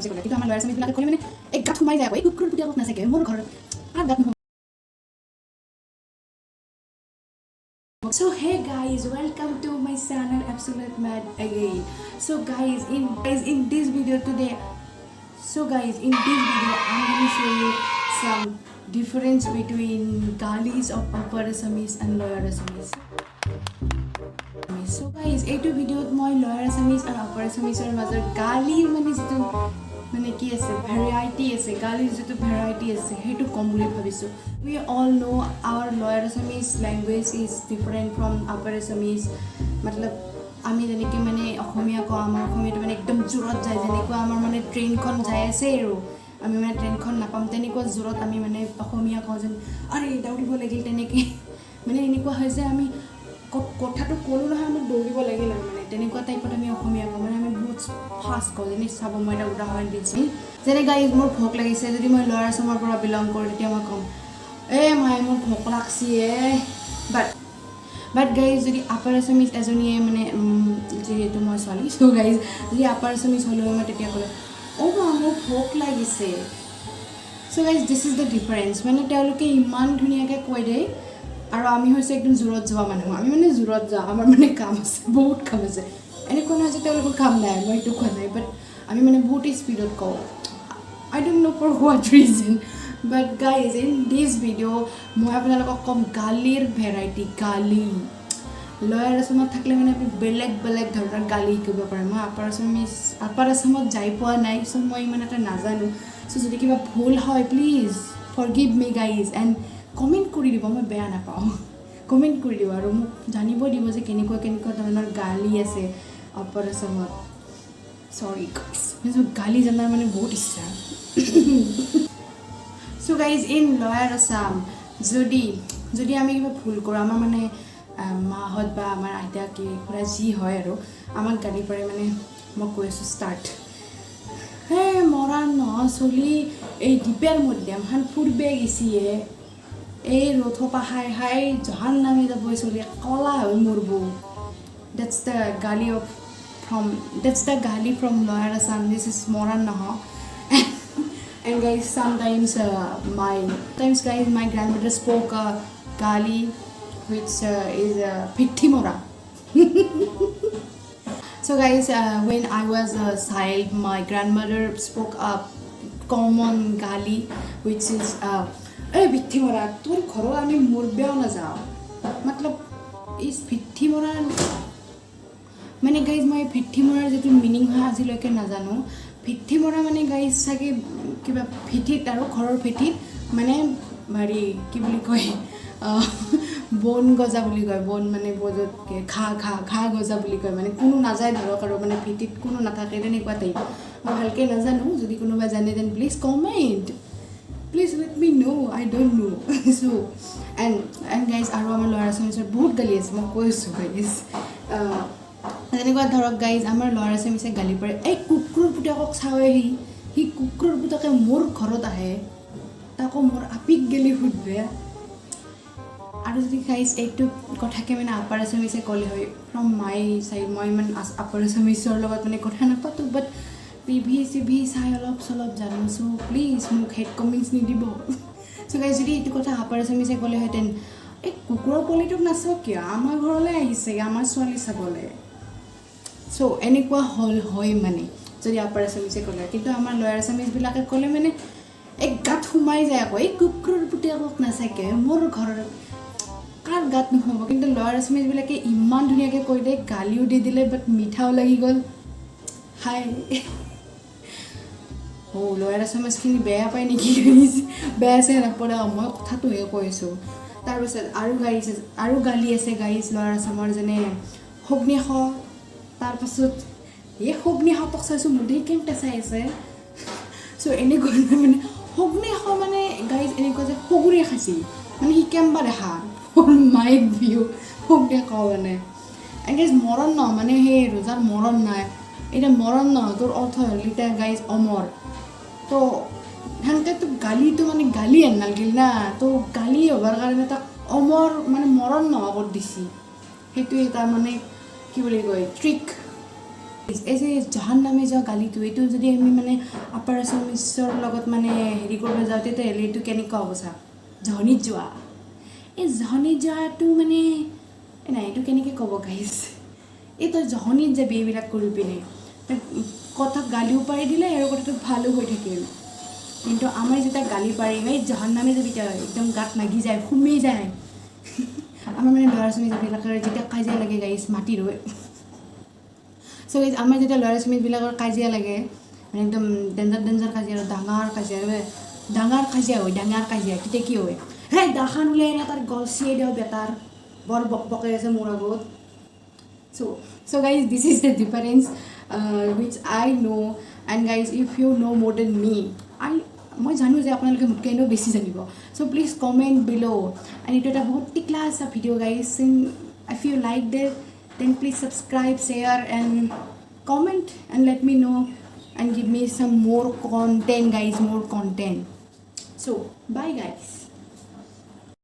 আসামিছে ক'লে কিন্তু আমাৰ লয়াৰ আসামিবিলাকে ক'লে মানে এক গাঁত সোমাই যায় আকৌ এই কুকুৰৰ পুতেকক নাচাকে মোৰ ঘৰত কাৰ গাঁত নহয় So hey guys, welcome to my channel Absolute Mad again. So guys, in this video today, I'm going to show you some difference between galis of upper Assamese and lower Assamese. So guys, এইটো ভিডিওত মই lower Assamese আৰু upper Assamese ৰ মাজৰ গালি মানে যেটো মানে কি আছে ভেৰাইটি আছে গালিৰ যেটো ভেৰাইটি আছে হেতু কম বুলি ভাবিছো we all know our lower Assamese language is different from upper Assamese मतलब আমি যেনেকৈ মানে অসমীয়া কওঁ আমাৰ অসমীয়াটো মানে একদম জোৰত যায় যেনেকৈ আমাৰ মানে ট্ৰেইনখন যাই আছে আৰু আমি মানে ট্ৰেইনখন নাপাম তেনেকুৱা জোৰত আমি মানে অসমীয়া কওঁ যেন আৰে দৌৰিব লাগিল তেনেকৈ মানে এনেকুৱা হয় যে আমি কথাটো ক'লো নহয় আমি দৌৰিব লাগিল আৰু মানে তেনেকুৱা টাইপত আমি অসমীয়া কওঁ মানে আমি বহুত ফাষ্ট কওঁ যেনে চাব মই এটা উদাহৰণ দিছোঁ যেনে গাইজ মোৰ ভোক লাগিছে যদি মই লয়াৰ আসামৰ পৰা বিলং কৰোঁ তেতিয়া মই ক'ম মাই মোৰ ভোক লাগছি বাট গাইজ যদি আপাৰ আসামিজ এজনীয়ে মানে যিহেতু মই ছোৱালী চ' গাইজ যদি আপাৰ আসামিজ হ'লেও মই তেতিয়া ক'লে মা মোৰ ভোক লাগিছে so' guys this is the difference মানে তেওঁলোকে ইমান ধুনীয়াকৈ কৈ দিয়ে আৰু আমি হৈছে একদম জোৰত যোৱা মানুহ আমি মানে জোৰত যাওঁ আমাৰ মানে কাম আছে বহুত কাম আছে এনেকুৱা নহয় যে তেওঁলোকৰ কাম নাই মই এইটো কোৱা নাই বাট আমি মানে বহুত স্পীডত কওঁ I don't know' for what reason but guys in this video' মই আপোনালোকক ক'ম গালিৰ ভেৰাইটি গালি লয়াৰ আসামত থাকিলে মানে আপুনি বেলেগ বেলেগ ধৰণৰ গালি শিকিব পাৰে মই আপাৰ আসামত যাই পোৱা নাই চ' মই ইমান এটা নাজানো চ' যদি কিবা ভুল হয় please forgive me guys and comment কৰি দিব মই বেয়া নাপাওঁ কমেণ্ট কৰি দিব আৰু মোক জানিব দিব যে কেনেকুৱা ধৰণৰ গালি আছে আপাৰ আসামত চৰি গালি জনাৰ মানে বহুত ইচ্ছা চ' গাইজ ইন লয়াৰ আসাম যদি আমি কিবা ভুল কৰোঁ আমাৰ মানে মাহঁত বা আমাৰ আইতা কি খুৰা যি হয় আৰু আমাক গালি পাৰে মানে মই কৈ আছোঁ ষ্টাৰ্ট মৰা নহয় চলি এই দীপেৰ মধ্যমখন ফুৰবে গেছিয়ে এই ৰথপা হাই জহান নামে যাব চলি কলা হৈ মৰব that's the gali from lower Assam this is moran naha and guys sometimes guys my grandmother spoke gali which is pithi mora so guys when I was a child my grandmother spoke a common gali which is পিঠি মৰা তোৰ ঘৰত আমি মৰবেও নাযাওঁ মতলব is পিঠি মৰা মানে গাইজ মই পিঠি মৰাৰ যিটো মিনিং হয় আজিলৈকে নাজানো পিঠি মৰা মানে গাইজ চাগে কিবা পিঠিত আৰু ঘৰৰ পিঠিত মানে হেৰি কি বুলি কয় বন গজা বুলি কয় বন মানে বজতকৈ ঘাঁহ গজা বুলি কয় মানে কোনো নাযায় ধৰক আৰু মানে পিঠিত কোনো নাথাকে তেনেকুৱা টাইপ মই ভালকৈ নাজানো যদি কোনোবা জানে দেন please comment Please let me know. I don't know. So, and guys, আৰু আমাৰ লয়াৰ আসামিছৰ বহুত গালি আছে মই কৈ আছোঁ গাইজ তেনেকুৱা ধৰক গাইজ আমাৰ লয়াৰ আসামিছে গালি পাৰে এই কুকুৰৰ পুতেকক চাৱে সি কুকুৰৰ পুতেকে মোৰ ঘৰত আহে তাকো মোৰ আপিক গেলি সুধবে আৰু যদি গাইজ এইটো কথাকে মানে আপাৰ আসামিছে ক'লে হয় ফ্ৰম মাই চাইড মই ইমান আপাৰ আসামিছৰ লগত মানে কথা নাপাতো বাট টিভি চাই অলপ চলপ জানো চ' প্লিজ মোক হেড কমেণ্টছ নিদিব চ' গাইজ যদি এইটো কথা আপাৰ আসামিছে ক'লেহেঁতেন এই কুকুৰৰ পোৱালিটোক নাচাওক কিয় আমাৰ ঘৰলৈ আহিছে আমাৰ ছোৱালী চাবলৈ চ' এনেকুৱা হয় মানে যদি আপাৰ আসামিছে ক'লে কিন্তু আমাৰ লয়াৰ আসামিছবিলাকে ক'লে মানে এক গাঁত সোমাই যায় আকৌ এই কুকুৰৰ পুতেকক নাচাকে মোৰ ঘৰৰ কাৰ গাঁত নহ'ব কিন্তু লয়াৰ আসামিছবিলাকে ইমান ধুনীয়াকৈ কৈ দিয়ে গালিও দি দিলে বাট মিঠাও লাগি গ'ল হাই লয়াৰ আসামিছখিনি বেয়া পায় নেকি বেয়া আছে নপৰে মই কথাটোহে কৈছোঁ তাৰপিছত আৰু গালি আছে গাইজ লয়াৰ আসামৰ যেনে সগ্নিশ তাৰপাছত এই সগ্নিশক চাইছোঁ মোটেই কেনেকৈ চাই আছে চ' এনেকুৱা মানে সগ্নিশ মানে গাইজ এনেকুৱা যে সগুৰে খাইছিল মানে সি কেম্বা দেখা মাইক ভিউ সগ্নিশ মানে গাইজ মৰণ ন মানে সেই ৰোজাৰ মৰণ নাই এটা মৰণ ন তোৰ অৰ্থ হ'ল এতিয়া গাইজ অমৰ তো সেনেকৈতো গালিটো মানে গালি নালাগিল না তো গালি হ'বৰ কাৰণে তাক অমৰ মানে মৰণ নহ'ব দিছি সেইটোৱে তাৰ মানে কি বুলি কয় ট্ৰিক এই যে জাহান্নামে যোৱা গালিটো এইটো যদি আমি মানে আপাৰ আছামিছৰ লগত মানে হেৰি কৰিব যাওঁ তেতিয়াহ'লে এইটো কেনেকুৱা হ'ব চা জহনিত যোৱা এই জহনিত যোৱাটো মানে নাই এইটো কেনেকৈ ক'ব গাইছ এই তই জহনিত যাবি এইবিলাক কৰি পিনে কথাক গালিও পাৰি দিলে আৰু কথাটো ভালো হৈ থাকিল কিন্তু আমাৰ যেতিয়া গালি পাৰিম এই জাহান্নামে যাবি তই একদম গাত লাগি যায় সুমি যায় আমাৰ মানে ল'ৰা ছোৱালীবিলাকৰ যেতিয়া কাজিয়া লাগে গাইছ মাটি ৰয় চ' আমাৰ যেতিয়া ল'ৰা ছোৱালীবিলাকৰ কাজিয়া লাগে মানে একদম ডেঞ্জাৰ কাজিয়া আৰু ডাঙৰ কাজিয়া হয় তেতিয়া কি হয় সেই দাখান উলিয়াই এনে তাৰ গলচিয়ে দিওঁ বেটাৰ বৰ বকবকে আছে মোৰ আগত so guys this is the difference which I know and guys if you know more than me মই জানো যে আপোনালোকে মোতকৈ এনেও বেছি জানিব চ' প্লিজ কমেণ্ট বিল' এণ্ড এইটো এটা বহুত টিকলা আছে video' guys if you like this then please subscribe share and comment and let me know and give me some more content guys so bye guys.